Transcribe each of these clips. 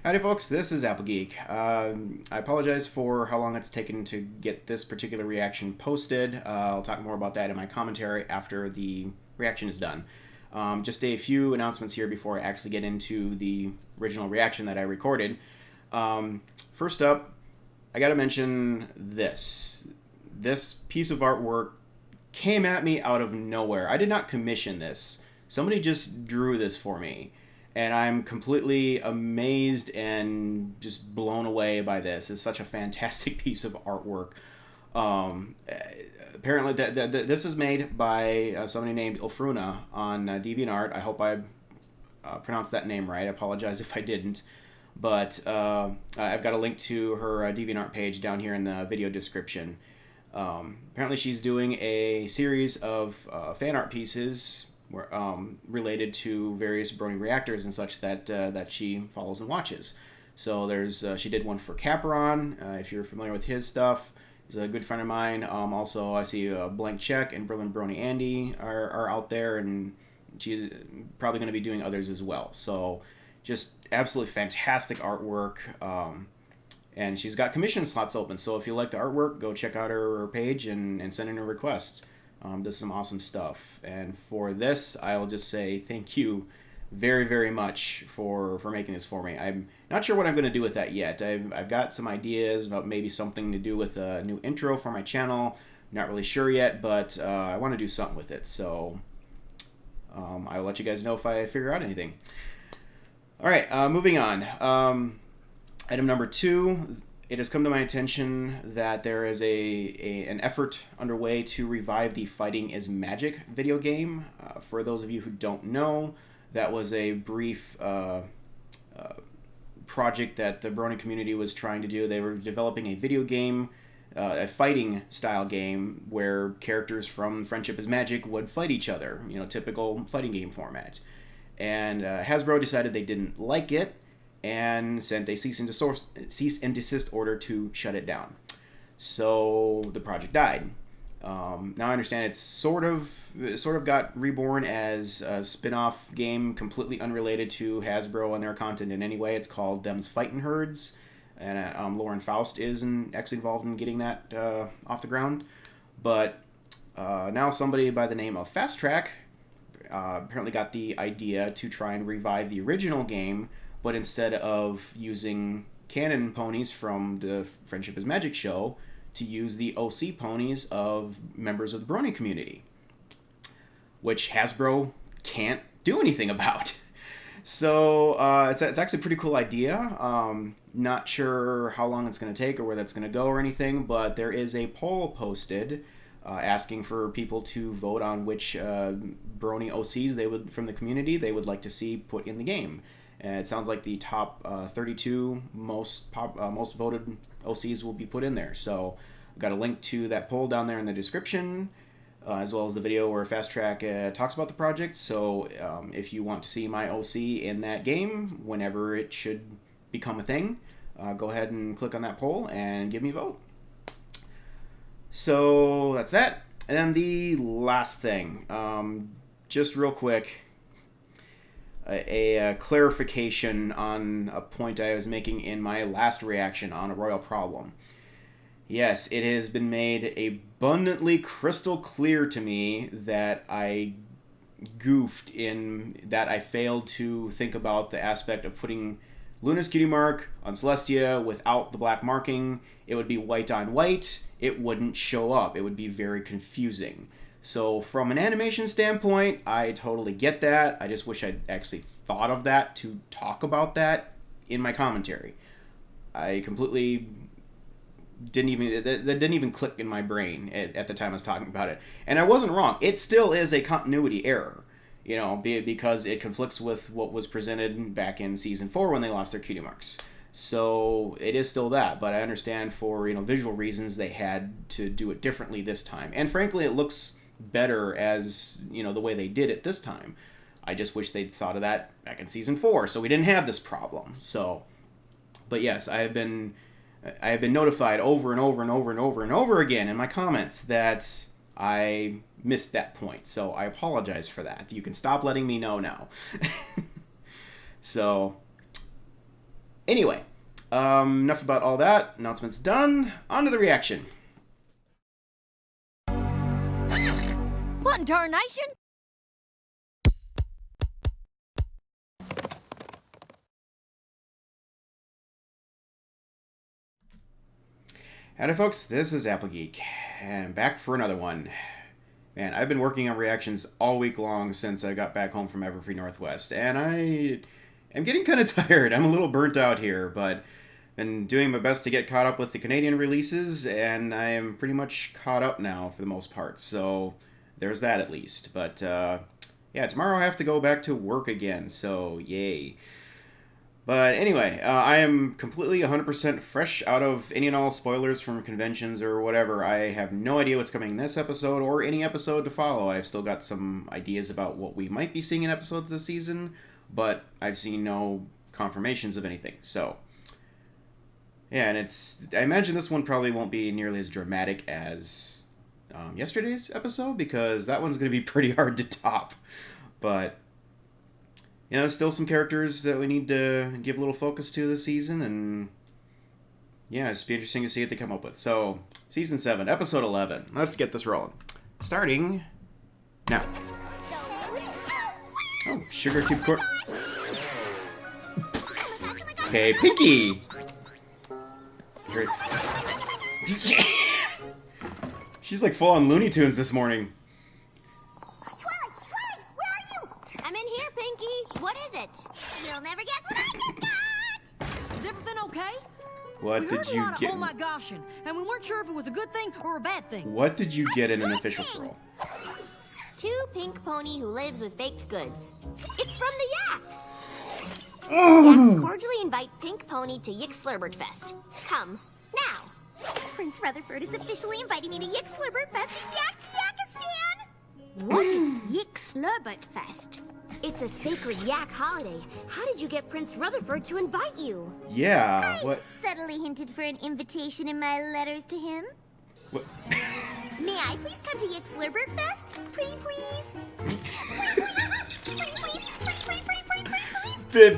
Howdy folks, this is Apple Geek. I apologize for how long it's taken to get this particular reaction posted. I'll talk more about that in my commentary after the reaction is done. Just a few announcements here before I actually get into the original reaction that I recorded. First up, I gotta mention this. This piece of artwork came at me out of nowhere. I did not commission this. Somebody just drew this for me. And I'm completely amazed and just blown away by this. It's such a fantastic piece of artwork. Apparently, this is made by somebody named Ilfruna on DeviantArt. I hope I pronounced that name right. I apologize if I didn't. But I've got a link to her DeviantArt page down here in the video description. Apparently, she's doing a series of fan art pieces related to various Brony reactors and such that she follows and watches. So there's she did one for Capron. If you're familiar with his stuff, he's a good friend of mine. Also, I see Blank Check and Berlin Brony Andy are out there, and she's probably going to be doing others as well. So just absolutely fantastic artwork. And she's got commission slots open. So if you like the artwork, go check out her page and send in a request. Does some awesome stuff, and for this I'll just say thank you very, very much for making this for me. I'm not sure what I'm going to do with that yet. I've got some ideas about maybe something to do with a new intro for my channel. Not really sure yet, but I want to do something with it, so I'll let you guys know if I figure out anything. Alright, moving on. Item number 2. It has come to my attention that there is an effort underway to revive the Fighting is Magic video game. For those of you who don't know, that was a brief project that the Brony community was trying to do. They were developing a video game, a fighting style game, where characters from Friendship is Magic would fight each other, typical fighting game format. And Hasbro decided they didn't like it, and sent a cease and desist order to shut it down. So the project died. Now I understand it's sort of got reborn as a spin-off game completely unrelated to Hasbro and their content in any way. It's called Them's Fightin' Herds, and Lauren Faust is actually involved in getting that off the ground. But now somebody by the name of Fast Track apparently got the idea to try and revive the original game, but instead of using canon ponies from the Friendship is Magic show, to use the OC ponies of members of the Brony community, which Hasbro can't do anything about. So it's actually a pretty cool idea. Not sure how long it's going to take or where that's going to go or anything, but there is a poll posted asking for people to vote on which Brony OCs from the community they would like to see put in the game. And it sounds like the top 32 most voted OCs will be put in there. So I've got a link to that poll down there in the description, as well as the video where Fast Track talks about the project. So if you want to see my OC in that game, whenever it should become a thing, go ahead and click on that poll and give me a vote. So that's that. And then the last thing, just real quick, a clarification on a point I was making in my last reaction on a royal problem. Yes, it has been made abundantly crystal clear to me that I goofed in that I failed to think about the aspect of putting Luna's cutie mark on Celestia without the black marking. It would be white on white. It wouldn't show up. It would be very confusing. So from an animation standpoint, I totally get that. I just wish I'd actually thought of that to talk about that in my commentary. I completely that didn't even click in my brain at the time I was talking about it. And I wasn't wrong. It still is a continuity error, because it conflicts with what was presented back in Season 4 when they lost their cutie marks. So it is still that, but I understand for visual reasons they had to do it differently this time. And frankly, it looks better as the way they did it this time. I just wish they'd thought of that back in Season 4, so we didn't have this problem. So, but yes, I have been notified over and over and over and over and over again in my comments that I missed that point. So I apologize for that. You can stop letting me know now. So Anyway, enough about all that. Announcements done. On to the reaction. What in tarnation? Howdy folks, this is Applegeek, and I'm back for another one. Man, I've been working on reactions all week long since I got back home from Everfree Northwest, and I am getting kind of tired. I'm a little burnt out here, but been doing my best to get caught up with the Canadian releases, and I am pretty much caught up now for the most part, so there's that at least. But yeah, tomorrow I have to go back to work again, so yay. But anyway, I am completely 100% fresh out of any and all spoilers from conventions or whatever. I have no idea what's coming in this episode or any episode to follow. I've still got some ideas about what we might be seeing in episodes this season, but I've seen no confirmations of anything. So, yeah, and I imagine this one probably won't be nearly as dramatic as yesterday's episode, because that one's going to be pretty hard to top. But you know, there's still some characters that we need to give a little focus to this season, and yeah, it's be interesting to see what they come up with. So, Season 7, Episode 11. Let's get this rolling. Starting now. Oh, Sugar Cube Court. Okay, Pinky! Great. She's like full on Looney Tunes this morning. What is it? You'll never guess what I just got! Is everything okay? What did you get? Oh my gosh, and we weren't sure if it was a good thing or a bad thing. What did you get in an official scroll? 2 pink pony who lives with baked goods. It's from the Yaks! Oh. Yaks cordially invite Pink Pony to Yick Slurbert Fest. Come, now! Prince Rutherford is officially inviting me to Yick Slurbert Fest in Yakistan! What is Yick Slurbert Fest? It's a sacred yak holiday. How did you get Prince Rutherford to invite you? Yeah, I subtly hinted for an invitation in my letters to him. What? May I please come to Yick Slurbert Fest? Pretty please? Pretty please? Pretty please? Pretty please?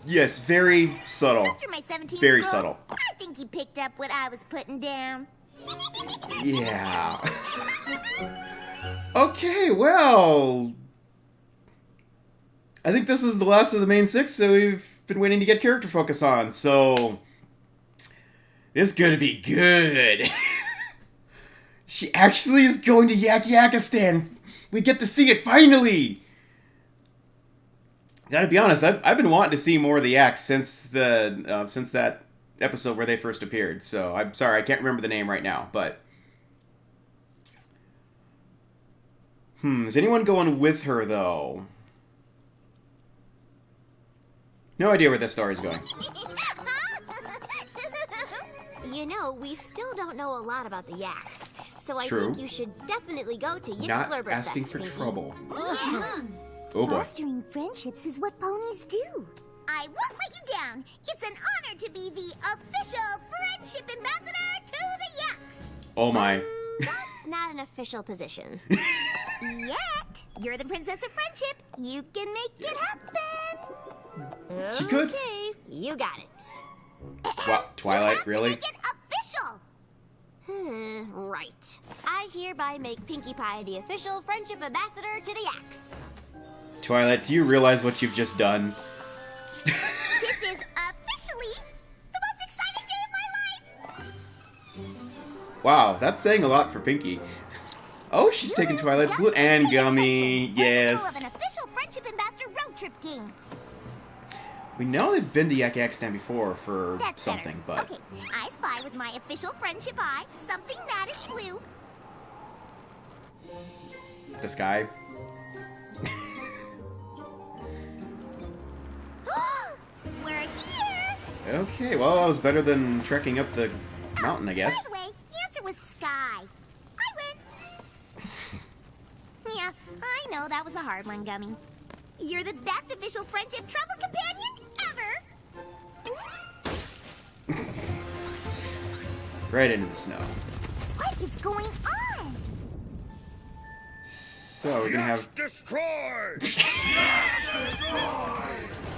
Yes, very subtle. After my 17th Very scroll, subtle. I think he picked up what I was putting down. Yeah. Okay, well, I think this is the last of the main 6 that we've been waiting to get character focus on, so this is gonna be good. She actually is going to Yakistan. We get to see it finally. Gotta be honest, I've been wanting to see more of the Yaks since that episode where they first appeared. So I'm sorry, I can't remember the name right now, but is anyone going with her though? No idea where this story's going. You know, we still don't know a lot about the Yaks, so I True. think you should definitely go to Yick Not Slurbert asking Fest, for Pinky. trouble. Yeah. Oh boy. Fostering friendships is what ponies do. I won't let you down. It's an honor to be the official friendship ambassador to the Yaks. Oh my. That's not an official position. Yet. You're the princess of friendship. You can make it happen. She could. Okay, you got it. What, Twilight, You have really? to make it official. Right. I hereby make Pinkie Pie the official friendship ambassador to the Yaks. Twilight, do you realize what you've just done? This is officially the most exciting day of my life. Wow, that's saying a lot for Pinky. Oh, she's taking Twilight's blue and Gummy. Of an Yes. official friendship ambassador road trip game. We know they've been to Yakistan before for That's something, better. but Okay, I spy with my official friendship eye something that is blue. this guy. We're here. Okay, well, that was better than trekking up the mountain, I guess. By the way, the answer was sky. I win. Yeah, I know that was a hard one, Gummy. You're the best official friendship travel companion ever. Right into the snow. What is going on? So we're gonna have Destroy!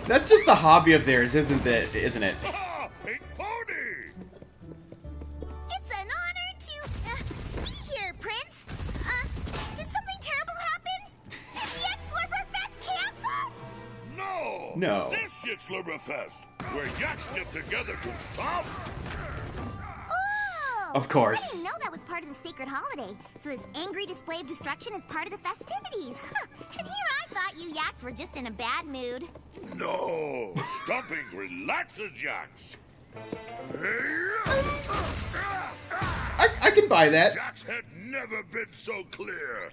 That's just a hobby of theirs, isn't it? Isn't it? Ah, Pink Pony! It's an honor to be here, Prince. Did something terrible happen? Is the X-Slurper Fest canceled? No! No. This shit's Slurberfest, where yaks get together to stop. Oh! Of course. I didn't know that was part of the sacred holiday. So this angry display of destruction is part of the festivities. Huh. And here I thought you yaks were just in a bad mood. No! Stomping relaxes yaks. I can buy that. Yaks had never been so clear.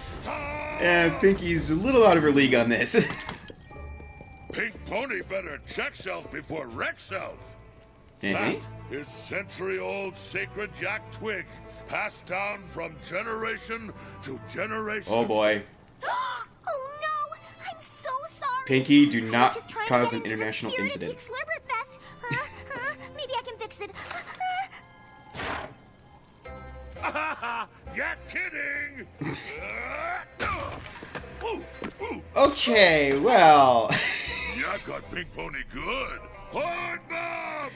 Stop! Yeah, Pinky's a little out of her league on this. Pink Pony better check self before wreck self. Eh? That is century-old sacred yak twig, passed down from generation to generation. Oh boy. Oh no! I'm so sorry. Pinky, do I was not just trying to cause get an into the international spirit of incident. the Slurberfest. Maybe I can fix it. Yak kidding! Ooh, ooh. Okay, well. Yak got Pink Pony good. Hard bomb!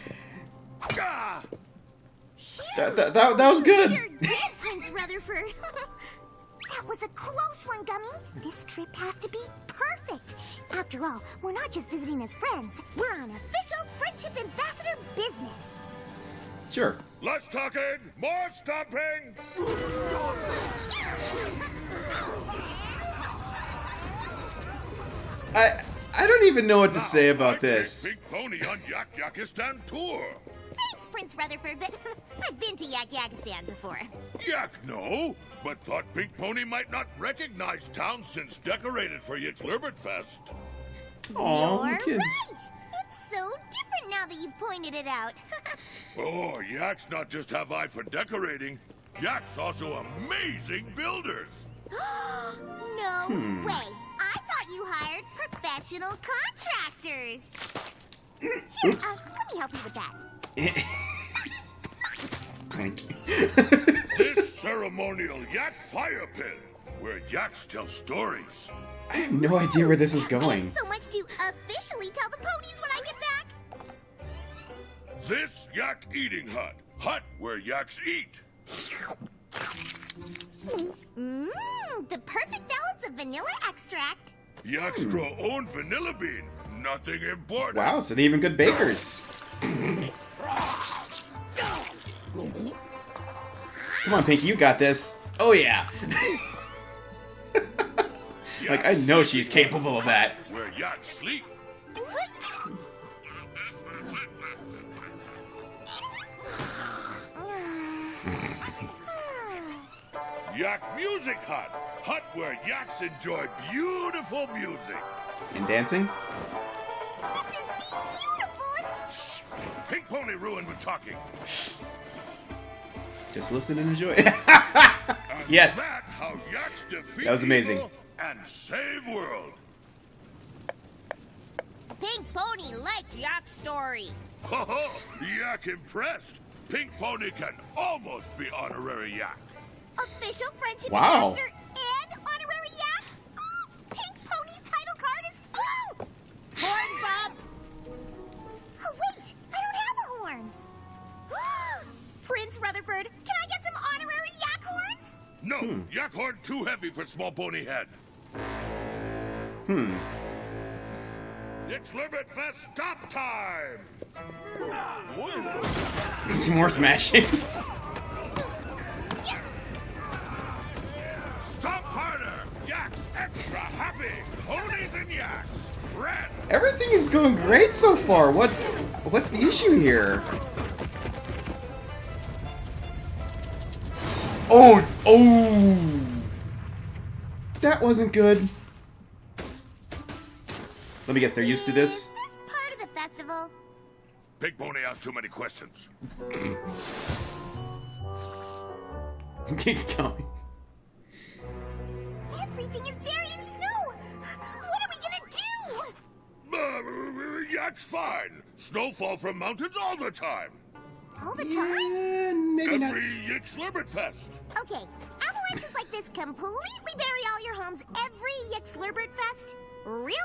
Ah! That was good. Sure did, Prince Rutherford. That was a close one, Gummy. This trip has to be perfect. After all, we're not just visiting as friends. We're on official Friendship Ambassador business. Sure. Less talking, more stomping! I don't even know what to say about this. Pink Pony on Yak Yakistan tour. Thanks, Prince Rutherford, but I've been to Yakistan before. Yak no, but thought Pink Pony might not recognize town since decorated for Yit's Slurberfest. Aw, You're kids. right. It's so different now that you've pointed it out. Oh, Yaks not just have eye for decorating, Yaks also amazing builders. No way. I thought you hired professional contractors. Here, Oops. let me help you with that. Clink. This ceremonial Yak fire pit, where Yaks tell stories. I have no idea where this is I going. have so much to officially tell the ponies when I get back. This Yak eating hut, hut where Yaks eat. Mmm, the perfect balance of vanilla extract. Yaks grow own vanilla bean, nothing important. Wow, so they're even good bakers. Come on, Pinky, you got this. Oh yeah. Like, I know she's capable of that. Where Yaks sleep. Yak music hut, hut where Yaks enjoy beautiful music. And dancing? This is beautiful. Pink Pony ruined with talking. Just listen and enjoy. And Yes. That how Yaks defeat That was amazing. evil and save world. Pink Pony like Yak story. Ho ho! Yak impressed. Pink Pony can almost be honorary Yak. Official friendship Wow. ambassador and honorary Yak. Oh, Pink Pony's title card is full. Horn Bob. Oh wait, I don't have a horn. Prince Rutherford, can I get some honorary Yak horns? No, Yak horn too heavy for small pony head. It's Slurberfest stop time! Some more smashing. Stop harder! Yaks extra happy! Ponies and Yaks! Red! Everything is going great so far. What's the issue here? Oh! That wasn't good. Let me guess, they're used to this? Is this part of the festival? Pink Pony asks too many questions. Keep going. Everything is buried in snow. What are we gonna do? Yak's fine. Snowfall from mountains all the time. All the time? Maybe not. Every Yix-Lirbert-Fest. Okay, avalanches like this completely bury all your homes every Yix-Lirbert-Fest? Really?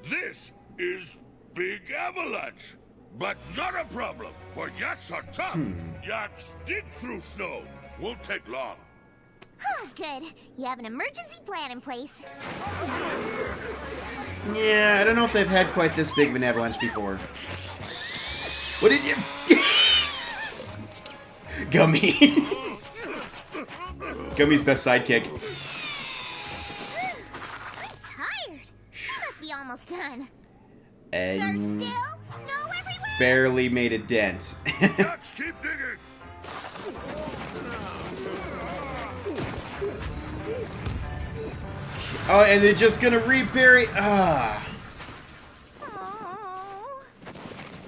This is Big Avalanche. But not a problem, for yaks are tough. Yaks dig through snow. Won't take long. Oh, good. You have an emergency plan in place. Yeah, I don't know if they've had quite this big of an avalanche before. What did you... Gummy. Gummy's best sidekick. I'm tired. You must be almost done. And There's still snow everywhere? barely made a dent. Yaks, keep digging. Oh, and they're just gonna rebury... Ah. Oh.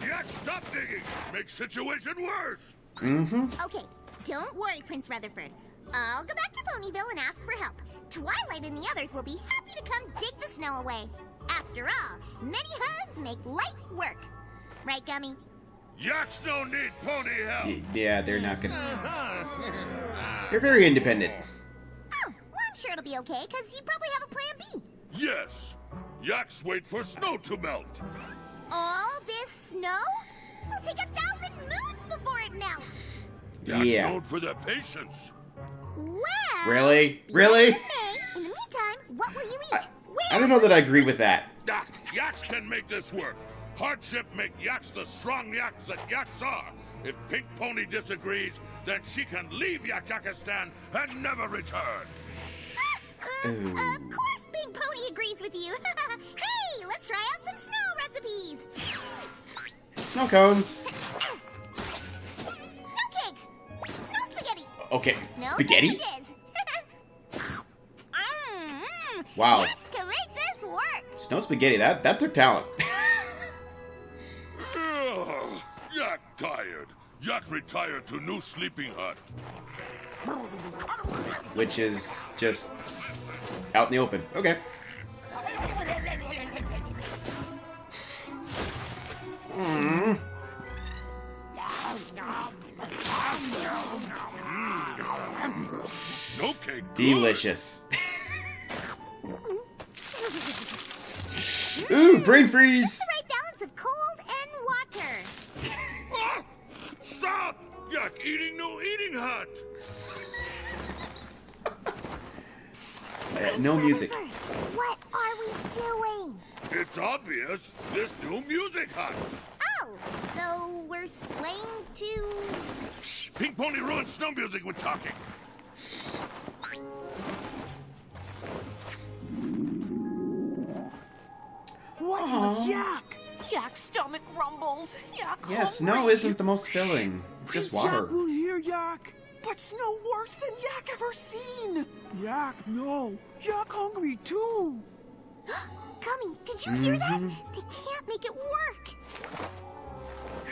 Yaks, stop digging. Makes situation worse. Okay, don't worry, Prince Rutherford. I'll go back to Ponyville and ask for help. Twilight and the others will be happy to come dig the snow away. After all, many hooves make light work. Right, Gummy? Yaks don't need pony help. Yeah, they're not gonna... They're very independent. Oh, well, I'm sure it'll be okay, because you probably have a plan B. Yes. Yaks wait for snow to melt. All this snow? It'll take 1,000 moons before it melts. Yaks Yeah. known for their patience. Well... Really? Really? In the meantime, what will you eat? I don't know that I agree with that. Ah, yaks can make this work. Hardship make yaks the strong yaks that yaks are. If Pink Pony disagrees, then she can leave Yakakistan and never return. Of course Pink Pony agrees with you. Hey, let's try out some snow recipes. Snow cones. Snow cakes. Snow spaghetti. Okay, Snow spaghetti? sandwiches. Wow. Let's can make this work. Snow spaghetti, that took talent. Ugh, Yak tired. Yak retired to new sleeping hut. Which is just out in the open. Okay. Snow cake. good. Delicious. Ooh, brain freeze! The right balance of cold and water. Ah, stop! Yak eating new eating hut. No music. What are we doing? It's obvious. This new music hut. Oh, so we're slaying to... Shh! Pink Pony ruined snow music with talking. What was Yak? Yak's stomach rumbles. Yak Yeah, snow hungry. isn't the most filling. It's just Prince water. Yak will hear Yak. But snow worse than Yak ever seen. Yak, no. Yak hungry too. Gummy, did you hear that? They can't make it work.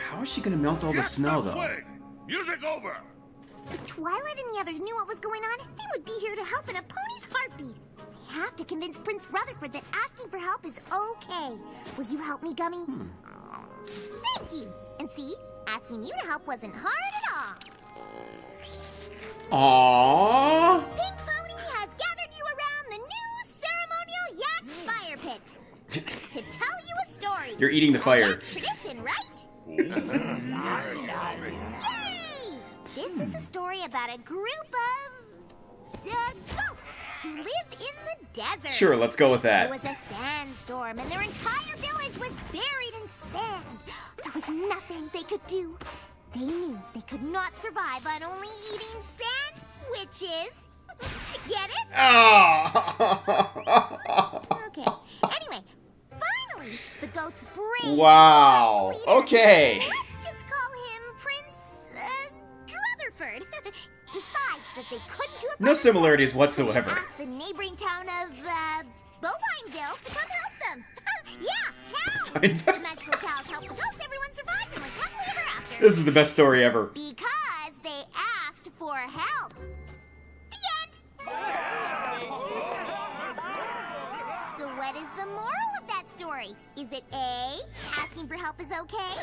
How is she gonna melt all the Yak, snow, stop though? swaying. Music over. If Twilight and the others knew what was going on, they would be here to help in a pony's heartbeat. I have to convince Prince Rutherford that asking for help is okay. Will you help me, Gummy? Thank you. And see, asking you to help wasn't hard at all. Aww. Pink Pony has gathered you around the new ceremonial yak fire pit to tell you a story. You're eating the A fire. yak tradition, right? Yay! This is a story about a group of goats who lived in the desert. Sure, let's go with There that. was a sandstorm, and their entire village was buried in sand. There was nothing they could do. They knew they could not survive on only eating sandwiches. Get it? Oh. Okay. Anyway, finally, the goat's brave Wow. wise leader, Okay. let's just call him Prince Rutherford, decides that they couldn't do it by No themselves. similarities whatsoever. Asked the neighboring town of Bovineville to come help them. Yeah, town. The magical cows helped the goats. Everyone survived and went happily ever after. This is the best story ever. Because they asked for help. The end. So what is the moral of that story? Is it A, asking for help is okay?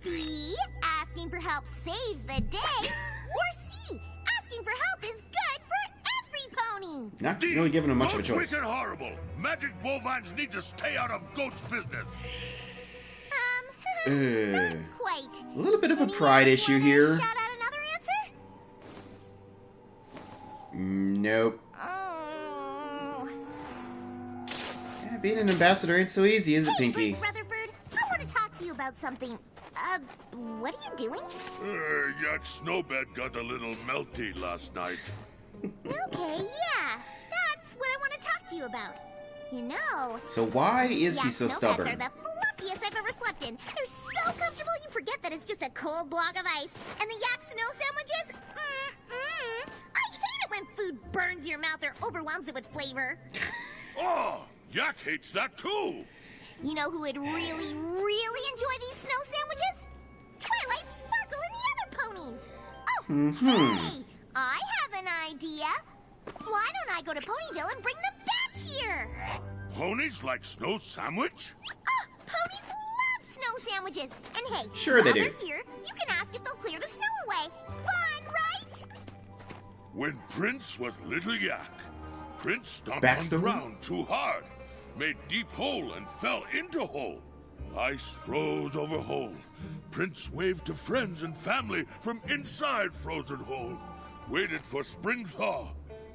B, asking asking for help saves the day. Or C, asking for help is good for every pony. Not really giving him much of a choice. Goats wicked horrible. Magic bovines need to stay out of goats' business. Not quite. A little bit of a pride issue here. Shout out another answer? Nope. Oh. Yeah, being an ambassador ain't so easy, is it, Hey, Pinky? Prince Rutherford, I want to talk to you about something. What are you doing? Yak Snowbed got a little melty last night. Okay, yeah. That's what I want to talk to you about. You know, So why is he yak so snowbeds stubborn? are the fluffiest I've ever slept in. They're so comfortable you forget that it's just a cold block of ice. And the yak snow sandwiches? I hate it when food burns your mouth or overwhelms it with flavor. Oh, Yak hates that too. You know who would really, really enjoy these snow sandwiches? Twilight, Sparkle, and the other ponies. Oh, hey, I have an idea. Why don't I go to Ponyville and bring them back here? Ponies like snow sandwich? Ponies love snow sandwiches. And hey, Sure they while do. they're here, you can ask if they'll clear the snow away. Fun, right? When Prince was little Yak, Prince stomped Backstory? on ground too hard, made deep hole and fell into hole. Ice froze over hole. Prince waved to friends and family from inside frozen hole. Waited for spring thaw.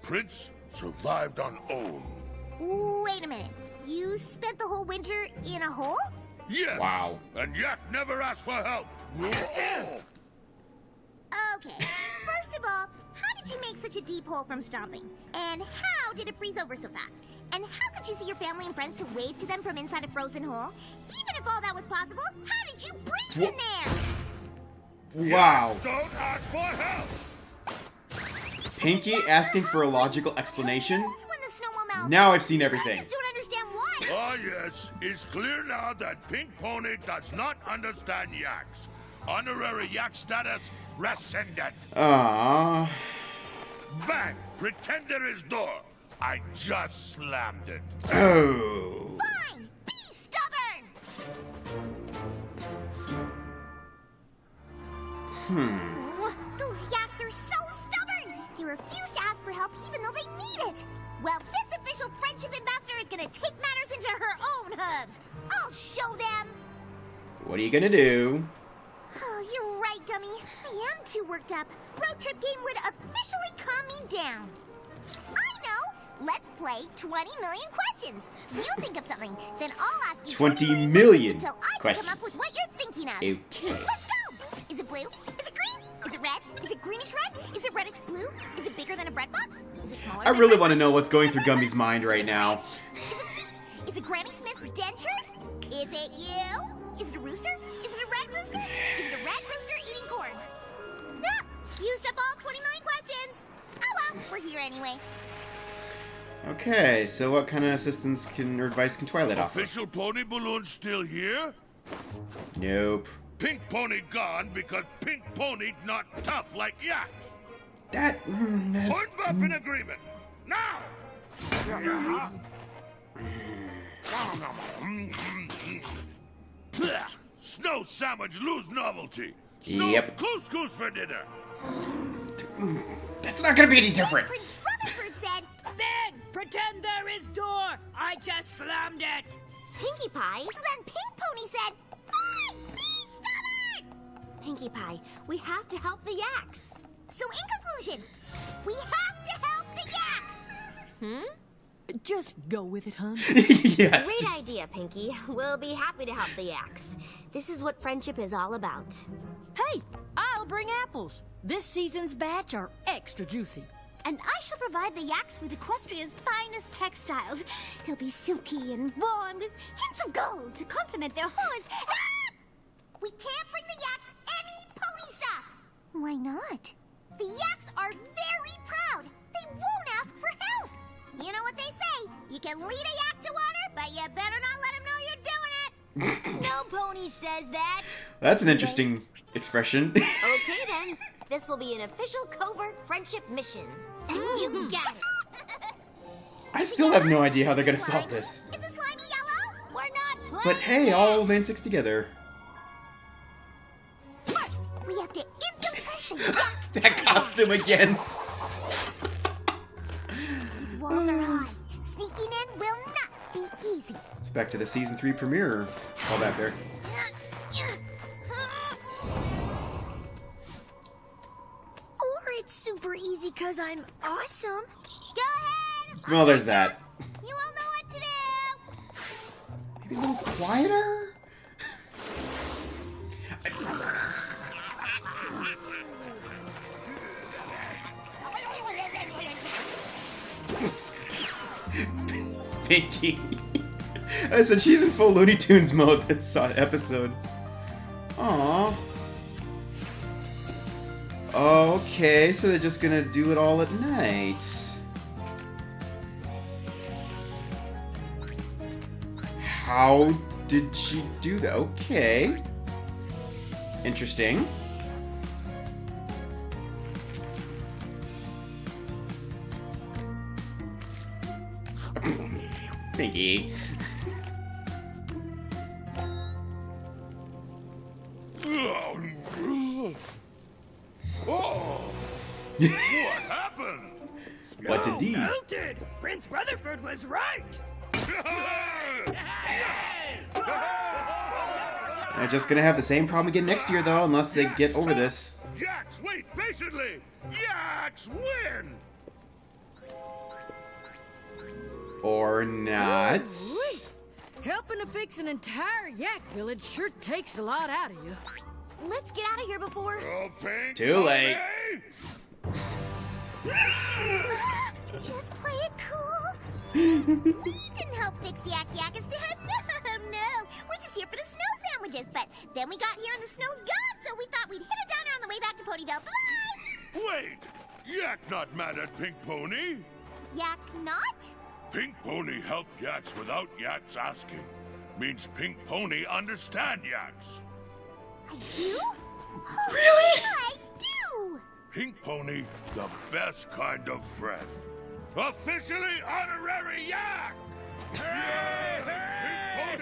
Prince survived on own. Wait a minute. You spent the whole winter in a hole? Yes. Wow. And Yak never asked for help. Okay. First of all, how did you make such a deep hole from stomping? And how did it freeze over so fast? And how could you see your family and friends to wave to them from inside a frozen hole? Even if all that was possible, how did you breathe in there? Wow. Don't ask for help. Pinky asking for a logical explanation? When the snow will melt. Now I've seen I everything. just don't understand why. Ah, yes. It's clear now that Pink Pony does not understand yaks. Honorary yak status rescinded. Aww. Bang! Pretend there is door. I just slammed it. Oh. Fine. Be stubborn. Oh, those yaks are so stubborn. They refuse to ask for help even though they need it. Well, this official friendship ambassador is gonna take matters into her own hooves. I'll show them. What are you gonna do? Oh, you're right, Gummy. I am too worked up. Road trip game would officially calm me down. I know. Let's play 20 million questions. You think of something, then I'll ask you 20 million until I questions. can come up with what you're thinking of. Okay. Let's go. Is it blue? Is it green? Is it red? Is it greenish red? Is it reddish blue? Is it bigger than a bread box? Is it smaller? I than really a want to bread know box? what's going Is it through red? Gummy's mind right now. Is it teeth? Is it Granny Smith's dentures? Is it you? Is it a rooster? Is it a red rooster? Is it a red rooster eating corn? Ah, used up all 20 million questions. Oh well, we're here anyway. Okay, so what kind of assistance or advice can Twilight offer? Official Pony Balloon still here? Nope. Pink Pony gone because Pink Pony not tough like yaks. That... that's... Point up in agreement. Now! Snow sandwich lose novelty. Snow Yep. couscous for dinner. That's not gonna be any different. Prince Rutherford said, Ben, pretend there is door. I just slammed it. Pinkie Pie. So then Pink Pony said, fine, be stubborn. Pinkie Pie, we have to help the yaks. So in conclusion, we have to help the yaks. Just go with it, hon. Yes. Great idea, Pinkie. We'll be happy to help the yaks. This is what friendship is all about. Hey, I'll bring apples. This season's batch are extra juicy. And I shall provide the yaks with Equestria's finest textiles. They'll be silky and warm with hints of gold to complement their horns. Ah! We can't bring the yaks any pony stuff. Why not? The yaks are very proud. They won't ask for help. You know what they say? You can lead a yak to water, but you better not let him know you're doing it. No pony says that. That's an interesting expression. Okay then. This will be an official covert friendship mission. And you got it. I still have no idea how they're gonna solve this. Is it slimy yellow? We're not But hey, all remain six together. First, we That costume again. These walls are high. Sneaking in will not be easy. It's back to the season 3 premiere. All back there. Or it's super easy because I'm awesome. Go ahead. Well, there's that. You all know what to do. Maybe a little quieter? Pinky. I said she's in full Looney Tunes mode this episode. Aww. Okay, so they're just gonna do it all at night. How did she do that? Okay. Interesting. Pinky. Oh! What happened? What did he? Melted! Prince Rutherford was right! They're just gonna have the same problem again next year, though, unless they get over this. Yaks, wait patiently! Yaks win! Or not. Helping to fix an entire yak village sure takes a lot out of you. Let's get out of here before... Oh, Pink, Too late. Just play it cool. We didn't help fix Yak Yak instead. No. We're just here for the snow sandwiches. But then we got here and the snow's gone, so we thought we'd hit it down on the way back to Ponyville. Bye! Wait! Yak not mad at Pink Pony. Yak not? Pink Pony helped Yaks without Yaks asking. Means Pink Pony understand Yaks. I do? Really? I do! Pink Pony, the best kind of friend. Officially honorary Yak!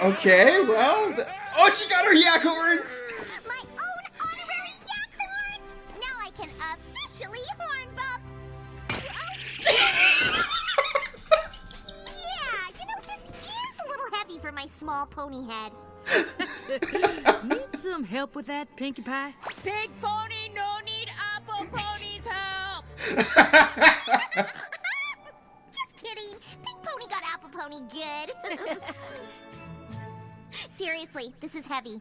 Okay, well... Oh, she got her yak horns! My own honorary Yak horns! Now I can officially horn bop! Yeah, this is a little heavy for my small pony head. Need some help with that, Pinkie Pie? Big Pony no need Apple Pony's help! Just kidding. Pink Pony got Apple Pony good. Seriously, this is heavy.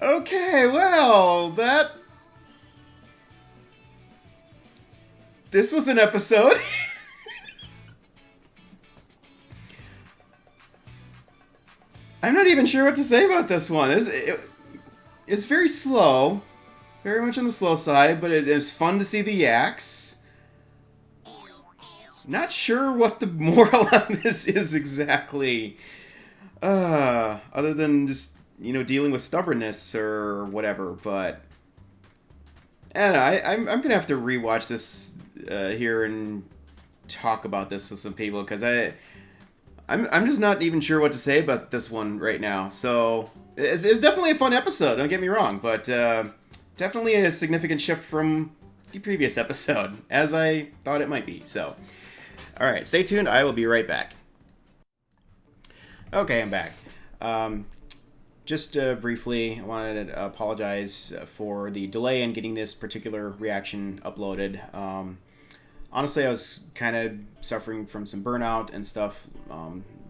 Okay, well, this was an episode. I'm not even sure what to say about this one. It's very slow. Very much on the slow side, but it is fun to see the yaks. Not sure what the moral on this is exactly. Other than just, dealing with stubbornness or whatever, but... I don't know, I'm gonna have to rewatch this here and talk about this with some people, because I'm just not even sure what to say about this one right now. So, it's definitely a fun episode, don't get me wrong, but definitely a significant shift from the previous episode, as I thought it might be, so... Alright, stay tuned, I will be right back. Okay, I'm back. Just briefly, I wanted to apologize for the delay in getting this particular reaction uploaded. Honestly, I was kind of suffering from some burnout and stuff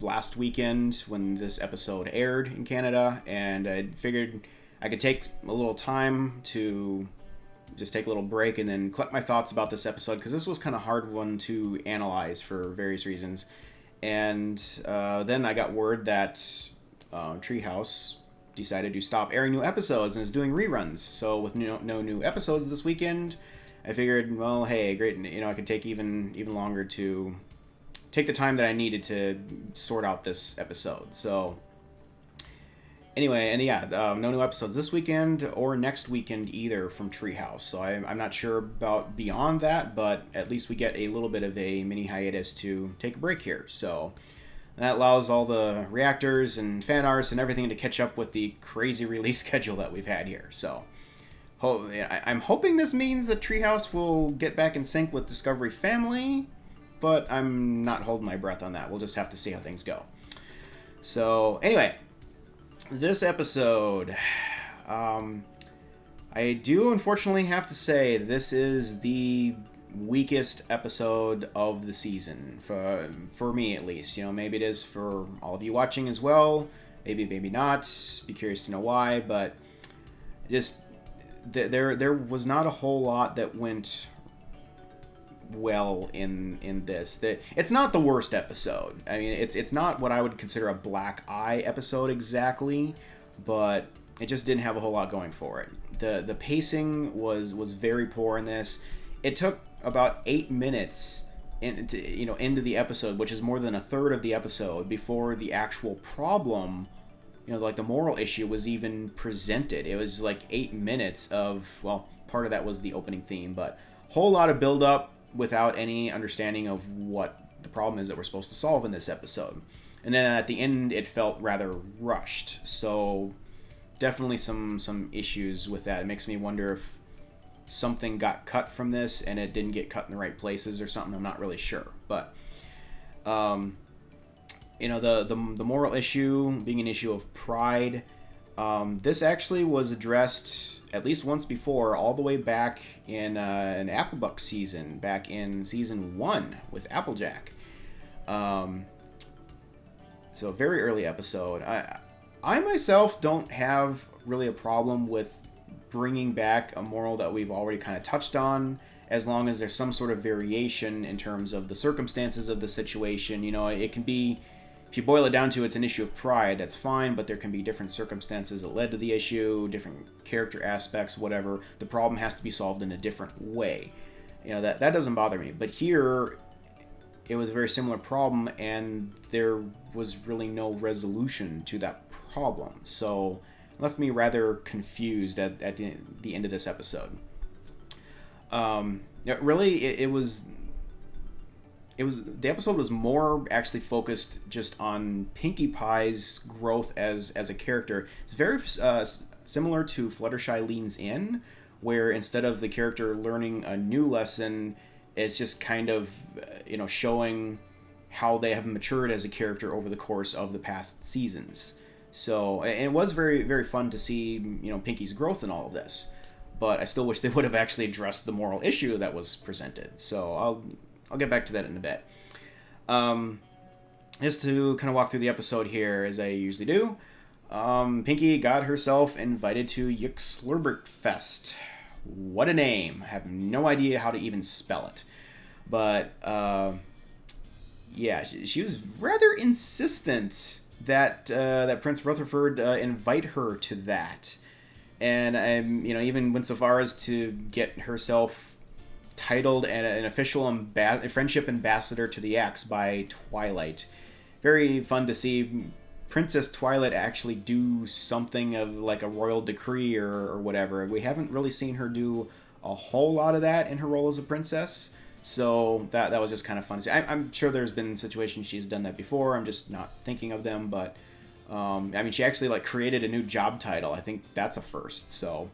last weekend when this episode aired in Canada, and I figured I could take a little time to just take a little break and then collect my thoughts about this episode, because this was kind of a hard one to analyze for various reasons. And then I got word that Treehouse decided to stop airing new episodes and is doing reruns. So with no new episodes this weekend, I figured, well, hey, great, I could take even longer to take the time that I needed to sort out this episode. So anyway, and yeah, no new episodes this weekend or next weekend either from Treehouse. So I'm not sure about beyond that, but at least we get a little bit of a mini hiatus to take a break here. So That allows all the reactors and fan arts and everything to catch up with the crazy release schedule that we've had here. So I'm hoping this means that Treehouse will get back in sync with Discovery Family, but I'm not holding my breath on that. We'll just have to see how things go. So anyway, this episode, I do unfortunately have to say this is the weakest episode of the season, for me at least. You know, maybe it is for all of you watching as well. Maybe not. Be curious to know why, but just there was not a whole lot that went well in this. It's not the worst episode. I mean, it's not what I would consider a black eye episode exactly, but it just didn't have a whole lot going for it. The pacing was very poor in this. It took about 8 minutes into the episode, which is more than a third of the episode, before the actual problem, like the moral issue, was even presented. It was like 8 minutes of, well, part of that was the opening theme, but whole lot of build up without any understanding of what the problem is that we're supposed to solve in this episode. And then at the end, it felt rather rushed. So definitely some issues with that. It makes me wonder if something got cut from this and it didn't get cut in the right places or something. I'm not really sure. But the moral issue being an issue of pride, this actually was addressed at least once before, all the way back in an Applebuck season, back in season 1 with Applejack. So a very early episode. I myself don't have really a problem with bringing back a moral that we've already kind of touched on, as long as there's some sort of variation in terms of the circumstances of the situation. It can be, if you boil it down to, it's an issue of pride, that's fine, but there can be different circumstances that led to the issue, different character aspects, whatever. The problem has to be solved in a different way. That doesn't bother me. But here, it was a very similar problem, and there was really no resolution to that problem. So it left me rather confused at the end of this episode. The episode was more actually focused just on Pinkie Pie's growth as a character. It's very similar to Fluttershy Leans In, where instead of the character learning a new lesson, it's just kind of showing how they have matured as a character over the course of the past seasons. So it was very, very fun to see Pinkie's growth in all of this, but I still wish they would have actually addressed the moral issue that was presented. So I'll get back to that in a bit. Just to kind of walk through the episode here, as I usually do. Pinkie got herself invited to Yxlrbert Fest. What a name! I have no idea how to even spell it, but yeah, she was rather insistent that Prince Rutherford invite her to that, and even went so far as to get herself titled an official friendship ambassador to the Axe by Twilight. Very fun to see Princess Twilight actually do something of like a royal decree or whatever. We haven't really seen her do a whole lot of that in her role as a princess, so that was just kind of fun to see. I'm sure there's been situations she's done that before. I'm just not thinking of them, but she actually created a new job title. I think that's a first. So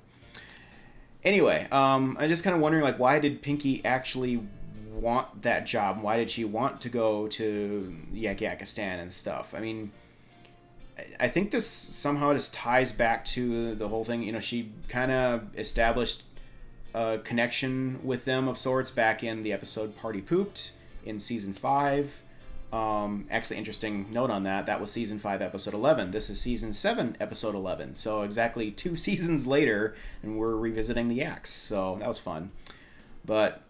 anyway, I'm just kind of wondering why did Pinkie actually want that job? Why did she want to go to Yakistan and stuff? I think this somehow just ties back to the whole thing. She kind of established a connection with them of sorts back in the episode Party Pooped in season 5. Actually, interesting note on that. That was season 5, episode 11. This is season 7, episode 11. So exactly 2 seasons later, and we're revisiting the Axe. So that was fun. But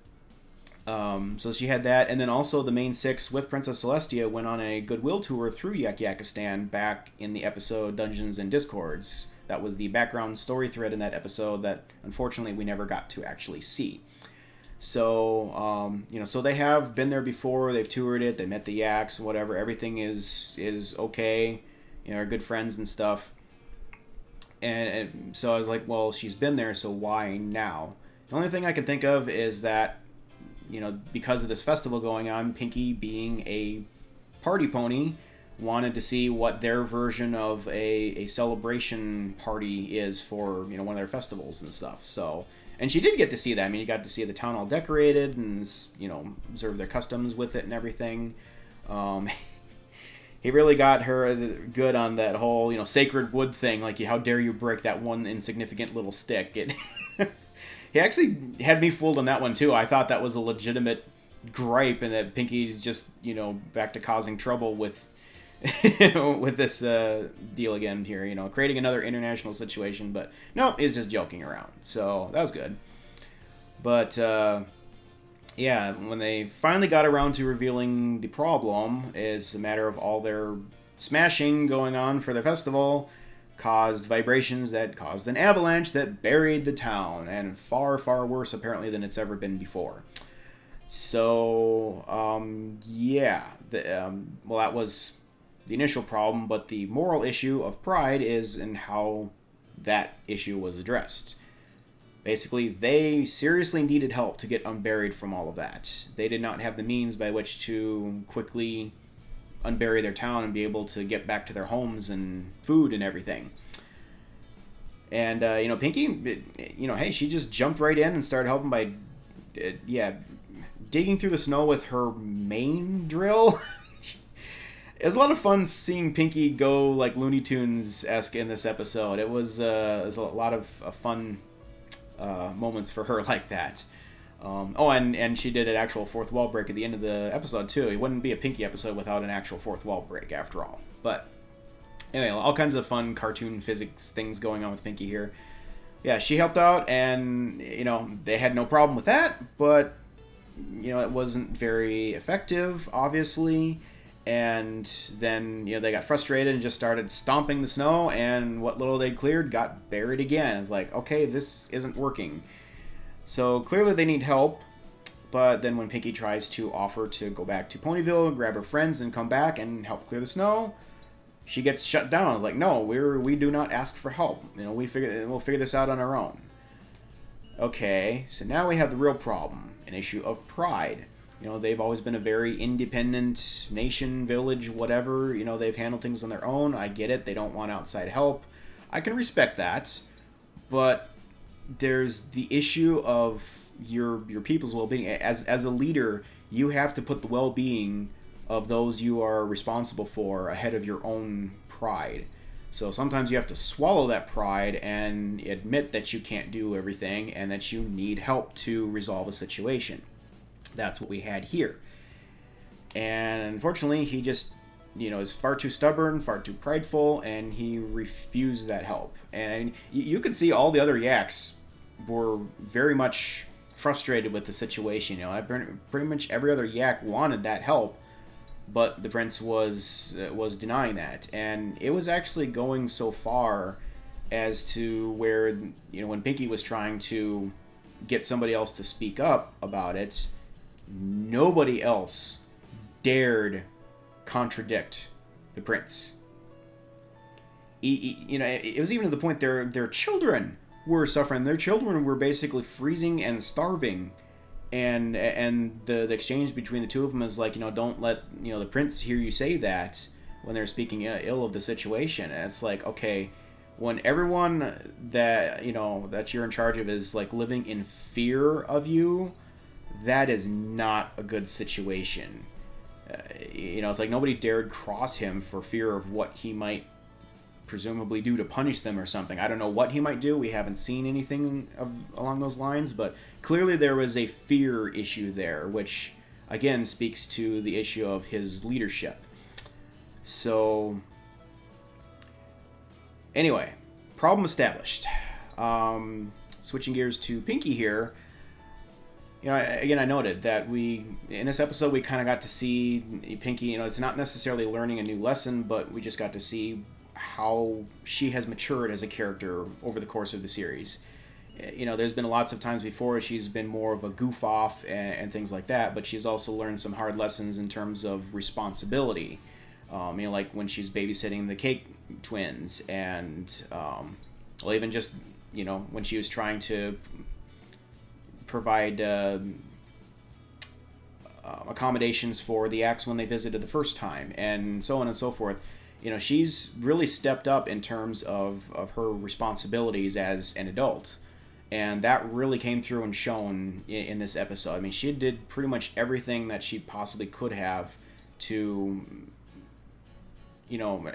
so she had that, and then also the main 6 with Princess Celestia went on a goodwill tour through Yakistan back in the episode Dungeons and Discords. That was the background story thread in that episode that unfortunately we never got to actually see. So so they have been there before. They've toured it. They met the Yaks, whatever. Everything is okay. Are good friends and stuff. And so I was like, well, she's been there, so why now? The only thing I can think of is that because of this festival going on, Pinkie being a party pony wanted to see what their version of a celebration party is for, you know, one of their festivals and stuff. So, and she did get to see that. I mean, you got to see the town all decorated and, you know, observe their customs with it and everything. He really got her good on that whole, you know, sacred wood thing. Like, how dare you break that one insignificant little stick? He actually had me fooled on that one, too. I thought that was a legitimate gripe and that Pinky's just, you know, back to causing trouble with with this deal again here, you know, creating another international situation. But no, he's just joking around. So that was good. But yeah, when they finally got around to revealing the problem, is a matter of all their smashing going on for their festival caused vibrations that caused an avalanche that buried the town, and far, far worse apparently than it's ever been before. So, yeah, well, that was the initial problem, but the moral issue of pride is in how that issue was addressed. Basically, they seriously needed help to get unburied from all of that. They did not have the means by which to quickly unbury their town and be able to get back to their homes and food and everything. And, you know, Pinky, you know, hey, she just jumped right in and started helping by, digging through the snow with her main drill. It was a lot of fun seeing Pinky go, like, Looney Tunes-esque in this episode. It was a lot of fun moments for her like that. And she did an actual fourth wall break at the end of the episode, too. It wouldn't be a Pinky episode without an actual fourth wall break, after all. But anyway, all kinds of fun cartoon physics things going on with Pinky here. Yeah, she helped out, and, you know, they had no problem with that, but, you know, it wasn't very effective, obviously. And then, you know, they got frustrated and just started stomping the snow, and what little they'd cleared got buried again. It's like, okay, this isn't working. So clearly they need help, but then when Pinky tries to offer to go back to Ponyville and grab her friends and come back and help clear the snow, she gets shut down. Like, no, we do not ask for help. You know, we'll figure this out on our own. Okay, so now we have the real problem, an issue of pride. You know, they've always been a very independent nation, village, whatever. You know, they've handled things on their own. I get it. They don't want outside help. I can respect that. But there's the issue of your people's well-being. As a leader, you have to put the well-being of those you are responsible for ahead of your own pride. So sometimes you have to swallow that pride and admit that you can't do everything and that you need help to resolve a situation. That's what we had here. And unfortunately, he just, you know, is far too stubborn, far too prideful, and he refused that help. And you could see all the other yaks were very much frustrated with the situation. You know, pretty much every other yak wanted that help, but the prince was denying that. And it was actually going so far as to where, you know, when Pinky was trying to get somebody else to speak up about it, nobody else dared contradict the prince. You know, it was even to the point their children were suffering. Their children were basically freezing and starving, and the exchange between the two of them is like, you know, don't let, you know, the prince hear you say that when they're speaking ill of the situation. And it's like, okay, when everyone that, you know, that you're in charge of is like living in fear of you, that is not a good situation. You know, it's like nobody dared cross him for fear of what he might presumably do to punish them or something. I don't know what he might do. We haven't seen anything along those lines, but clearly there was a fear issue there, which again speaks to the issue of his leadership. So anyway, problem established. Switching gears to Pinky here. You know, again, I noted that in this episode, we kind of got to see Pinky, you know, it's not necessarily learning a new lesson, but we just got to see how she has matured as a character over the course of the series. You know, there's been lots of times before she's been more of a goof off and things like that, but she's also learned some hard lessons in terms of responsibility. You know, like when she's babysitting the Cake twins, and well, even just, you know, when she was trying to provide accommodations for the Yaks when they visited the first time, and so on and so forth. She's really stepped up in terms of her responsibilities as an adult. And that really came through and shown in this episode. I mean, she did pretty much everything that she possibly could have to,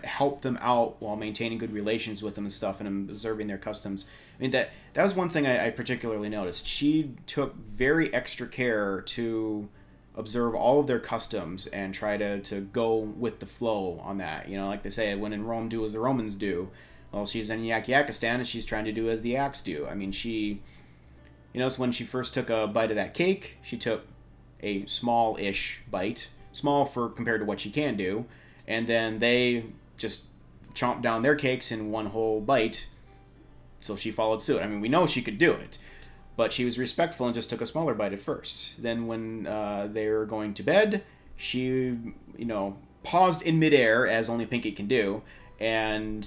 help them out while maintaining good relations with them and stuff, and observing their customs. I mean, that was one thing I particularly noticed. She took very extra care to observe all of their customs and try to go with the flow on that. Like they say, when in Rome, do as the Romans do. Well, she's in Yakistan, and she's trying to do as the Yaks do. I mean, so when she first took a bite of that cake, she took a small-ish bite, small compared to what she can do, and then they just chomped down their cakes in one whole bite, so she followed suit. I mean, we know she could do it, but she was respectful and just took a smaller bite at first. Then when they were going to bed, she, paused in midair, as only Pinky can do, and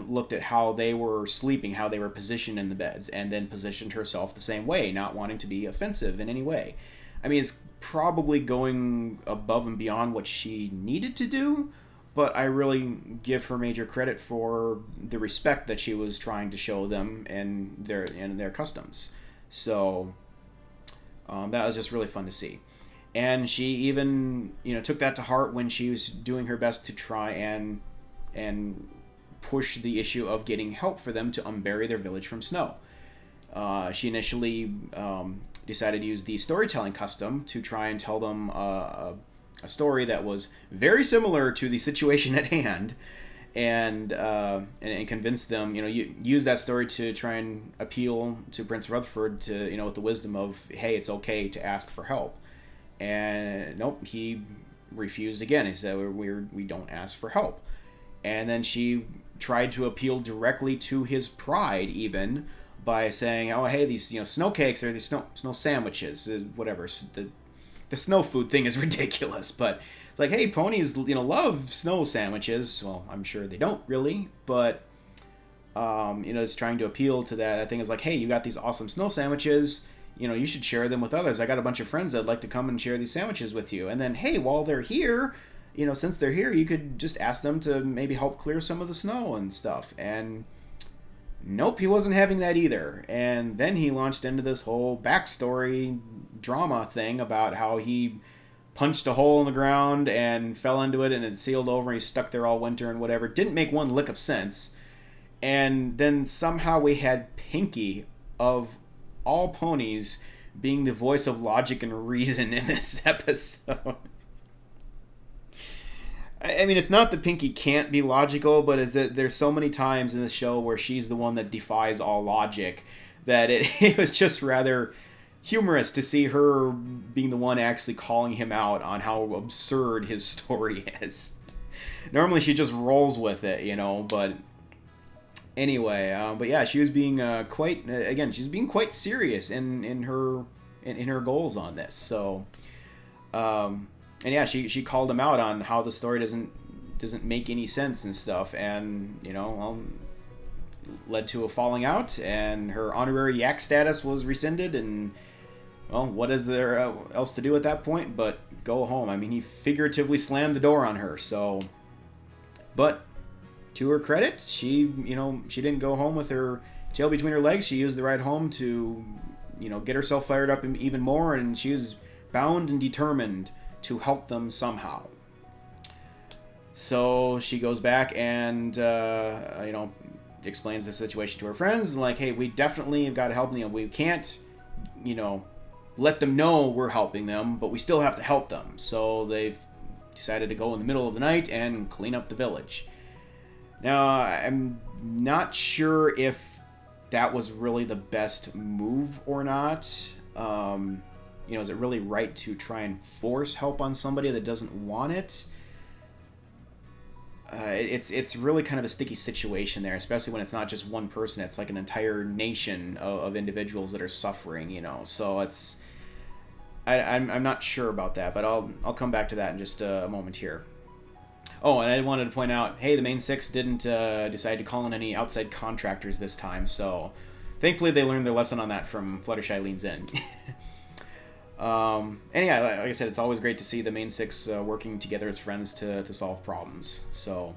looked at how they were sleeping, how they were positioned in the beds, and then positioned herself the same way, not wanting to be offensive in any way. I mean, it's probably going above and beyond what she needed to do, but I really give her major credit for the respect that she was trying to show them and their customs. So that was just really fun to see. And she even, took that to heart when she was doing her best to try and push the issue of getting help for them to unbury their village from snow. She initially decided to use the storytelling custom to try and tell them a story that was very similar to the situation at hand, and convince them, use that story to try and appeal to Prince Rutherford to, with the wisdom of, hey, it's okay to ask for help. And nope, he refused again. He said, we don't ask for help. And then she tried to appeal directly to his pride, even by saying, "Oh, hey, these snow cakes or these snow sandwiches, whatever." The snow food thing is ridiculous, but it's like, hey, ponies, love snow sandwiches. Well, I'm sure they don't really, but it's trying to appeal to that. I think it's like, hey, you got these awesome snow sandwiches. You should share them with others. I got a bunch of friends that'd like to come and share these sandwiches with you. And then, hey, while they're here, since they're here, you could just ask them to maybe help clear some of the snow and stuff. And nope, he wasn't having that either. And then he launched into this whole backstory drama thing about how he punched a hole in the ground and fell into it and it sealed over and he stuck there all winter and whatever. Didn't make one lick of sense. And then somehow we had Pinky, of all ponies, being the voice of logic and reason in this episode. I mean, it's not that Pinky can't be logical, but it's that there's so many times in this show where she's the one that defies all logic that it was just rather humorous to see her being the one actually calling him out on how absurd his story is. Normally she just rolls with it, but anyway, but yeah, she was being she's being quite serious in her goals on this. So, and yeah, she called him out on how the story doesn't make any sense and stuff, and led to a falling out, and her honorary yak status was rescinded, and well, what is there else to do at that point but go home? I mean, he figuratively slammed the door on her. So, but to her credit, she didn't go home with her tail between her legs. She used the ride home to get herself fired up even more, and she was bound and determined to help them somehow. So she goes back and explains the situation to her friends, like, hey, we definitely have got to help them. We can't let them know we're helping them, but we still have to help them. So they've decided to go in the middle of the night and clean up the village. Now, I'm not sure if that was really the best move or not. Is it really right to try and force help on somebody that doesn't want it? It's really kind of a sticky situation there, especially when it's not just one person. It's like an entire nation of individuals that are suffering, So I'm not sure about that, but I'll come back to that in just a moment here. Oh, and I wanted to point out, hey, the main six didn't decide to call in any outside contractors this time, so thankfully they learned their lesson on that from Fluttershy Leans In. And yeah, like I said, it's always great to see the main six working together as friends to solve problems. So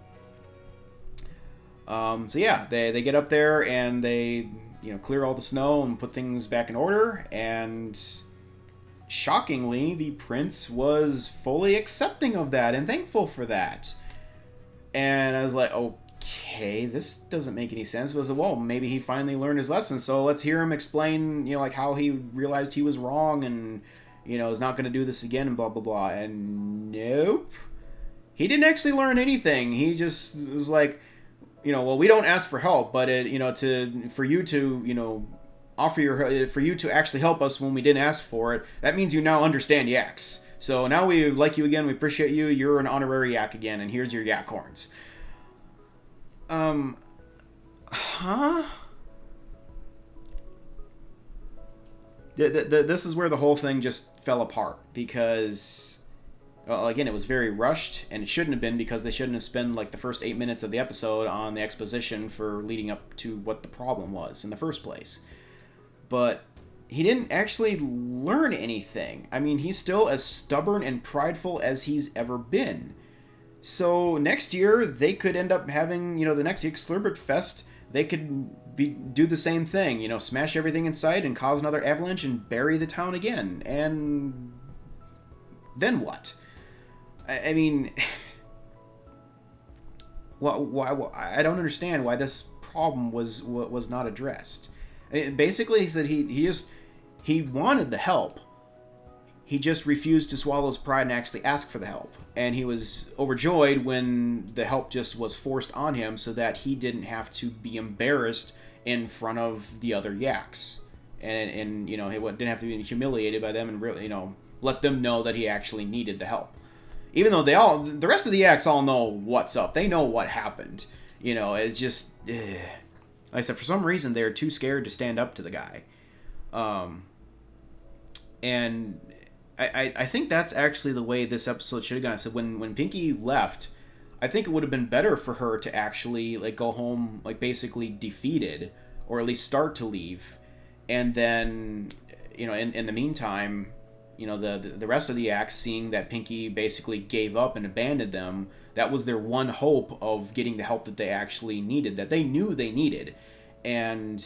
yeah, they get up there and they clear all the snow and put things back in order. And shockingly, the prince was fully accepting of that and thankful for that. And I was like, okay, this doesn't make any sense. But I was like, well, maybe he finally learned his lesson. So let's hear him explain, like how he realized he was wrong and, is not going to do this again and blah, blah, blah. And nope. He didn't actually learn anything. He just was like, well, we don't ask for help, but for you to actually help us when we didn't ask for it, that means you now understand yaks. So now we like you again, we appreciate you, you're an honorary yak again, and here's your yak horns. This is where the whole thing just fell apart, because, well, again, it was very rushed, and it shouldn't have been, because they shouldn't have spent like the first 8 minutes of the episode on the exposition for leading up to what the problem was in the first place. But he didn't actually learn anything. I mean, he's still as stubborn and prideful as he's ever been. So next year, they could end up having, the next Slurpert Fest, they could do the same thing, smash everything in sight and cause another avalanche and bury the town again. And then what? I mean, why, I don't understand why this problem was not addressed. Basically, he said he wanted the help. He just refused to swallow his pride and actually ask for the help. And he was overjoyed when the help just was forced on him so that he didn't have to be embarrassed in front of the other yaks. And he didn't have to be humiliated by them and really, let them know that he actually needed the help. Even though the rest of the yaks all know what's up. They know what happened. It's just, like I said, for some reason, they're too scared to stand up to the guy. And I think that's actually the way this episode should have gone. So when Pinky left, I think it would have been better for her to actually go home basically defeated, or at least start to leave, and then in the meantime, the rest of the acts, seeing that Pinky basically gave up and abandoned them, that was their one hope of getting the help that they actually needed, that they knew they needed, and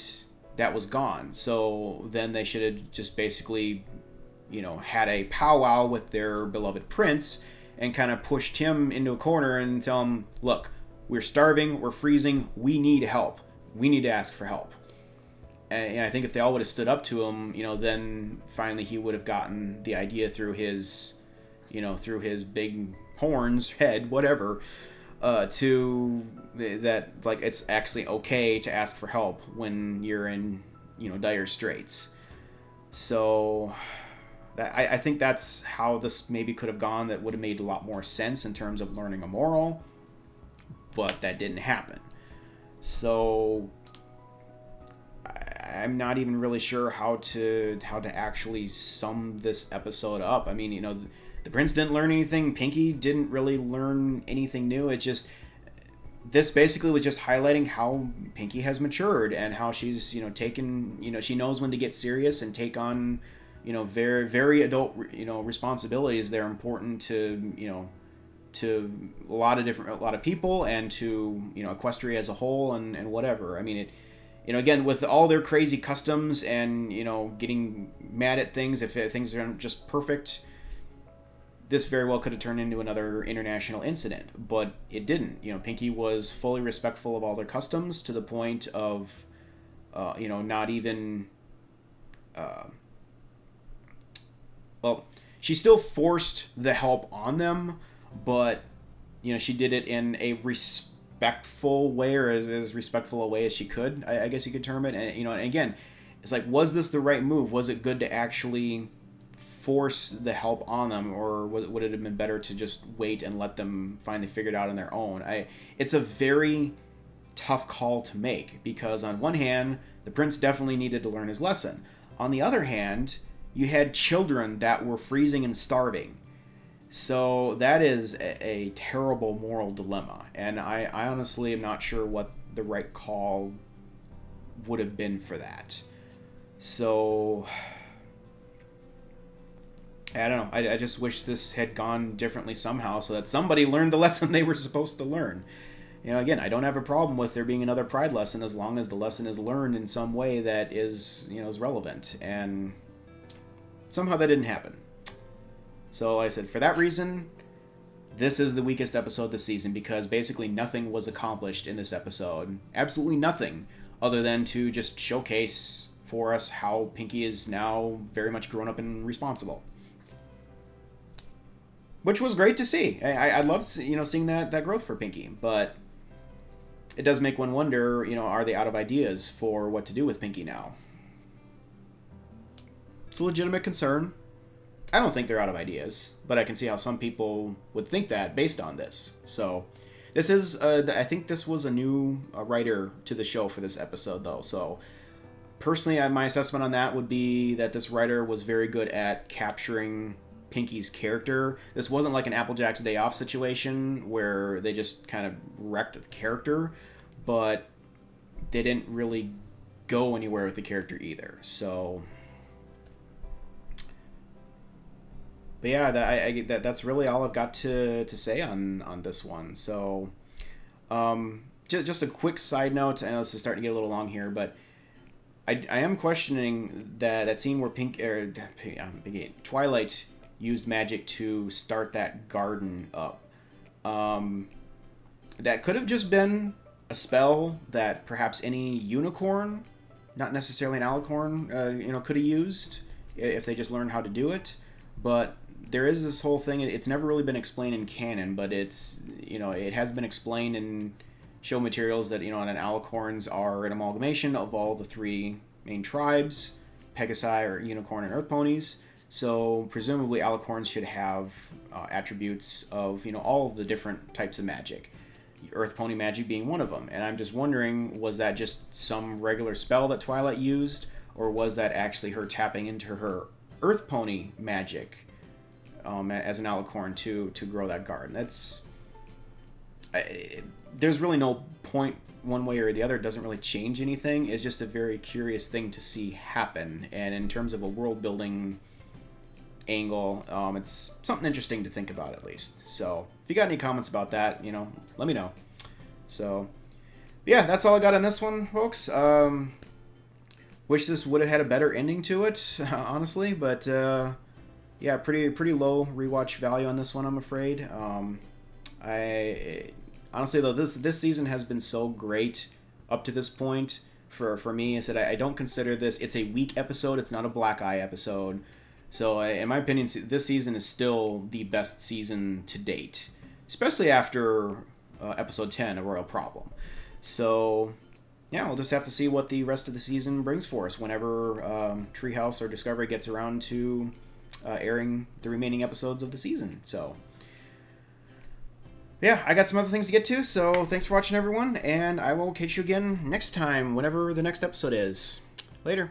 that was gone. So then they should have just basically had a powwow with their beloved prince and kind of pushed him into a corner and tell him, look, we're starving, we're freezing, we need help. We need to ask for help. And I think if they all would have stood up to him, then finally he would have gotten the idea through his big horns, head, whatever, that it's actually okay to ask for help when you're in, dire straits. So I think that's how this maybe could have gone. That would have made a lot more sense in terms of learning a moral, but that didn't happen. So I'm not even really sure how to actually sum this episode up. I mean, the prince didn't learn anything. Pinky didn't really learn anything new. This basically was just highlighting how Pinky has matured and how she's, taken, she knows when to get serious and take on, very, very adult, responsibilities. They're important to, to a lot of people and to, Equestria as a whole and whatever. I mean, again, with all their crazy customs and, getting mad at things if things aren't just perfect, this very well could have turned into another international incident, but it didn't. Pinky was fully respectful of all their customs to the point of, not even, she still forced the help on them, but, she did it in a respectful way, or as respectful a way as she could, I guess you could term it. And, and again, it's was this the right move? Was it good to actually force the help on them, or would it have been better to just wait and let them finally figure it out on their own? It's a very tough call to make, because on one hand, the prince definitely needed to learn his lesson. On the other hand, you had children that were freezing and starving. So that is a terrible moral dilemma, and I honestly am not sure what the right call would have been for that. So I don't know. I just wish this had gone differently somehow so that somebody learned the lesson they were supposed to learn. You know, again, I don't have a problem with there being another Pride lesson as long as the lesson is learned in some way that is, you know, is relevant. And somehow that didn't happen. So like I said, for that reason, this is the weakest episode this season because basically nothing was accomplished in this episode. Absolutely nothing other than to just showcase for us how Pinky is now very much grown up and responsible. Which was great to see. I loved, you know, seeing that growth for Pinky, but it does make one wonder, you know, are they out of ideas for what to do with Pinky now? It's a legitimate concern. I don't think they're out of ideas, but I can see how some people would think that based on this. So, this is, I think this was a new writer to the show for this episode, though. So, personally, my assessment on that would be that this writer was very good at capturing Pinky's character. This wasn't like an Applejack's Day Off situation where they just kind of wrecked the character, but they didn't really go anywhere with the character either. So, but yeah, that's really all I've got to say on this one. So, just a quick side note. I know this is starting to get a little long here, but I am questioning that scene where Twilight used magic to start that garden up. That could have just been a spell that perhaps any unicorn, not necessarily an alicorn, you know, could have used if they just learned how to do it. But there is this whole thing. It's never really been explained in canon, but it's, you know, it has been explained in show materials that, you know, an alicorns are an amalgamation of all the three main tribes, Pegasi or unicorn and earth ponies. So presumably alicorns should have attributes of, you know, all of the different types of magic. Earth pony magic being one of them. And I'm just wondering, was that just some regular spell that Twilight used, or was that actually her tapping into her earth pony magic as an alicorn to grow that garden? There's really no point one way or the other. It doesn't really change anything. It's just a very curious thing to see happen. And in terms of a world building angle, it's something interesting to think about at least. So if you got any comments about that, you know, let me know. So yeah, that's all I got on this one, folks. Wish this would have had a better ending to it, honestly, but yeah, pretty low rewatch value on this one, I'm afraid. I honestly though, this season has been so great up to this point for me. I said I don't consider this. It's a weak episode. It's not a black eye episode. So, in my opinion, this season is still the best season to date, especially after episode 10, A Royal Problem. So, yeah, we'll just have to see what the rest of the season brings for us whenever Treehouse or Discovery gets around to airing the remaining episodes of the season. So, yeah, I got some other things to get to, so thanks for watching, everyone, and I will catch you again next time, whenever the next episode is. Later.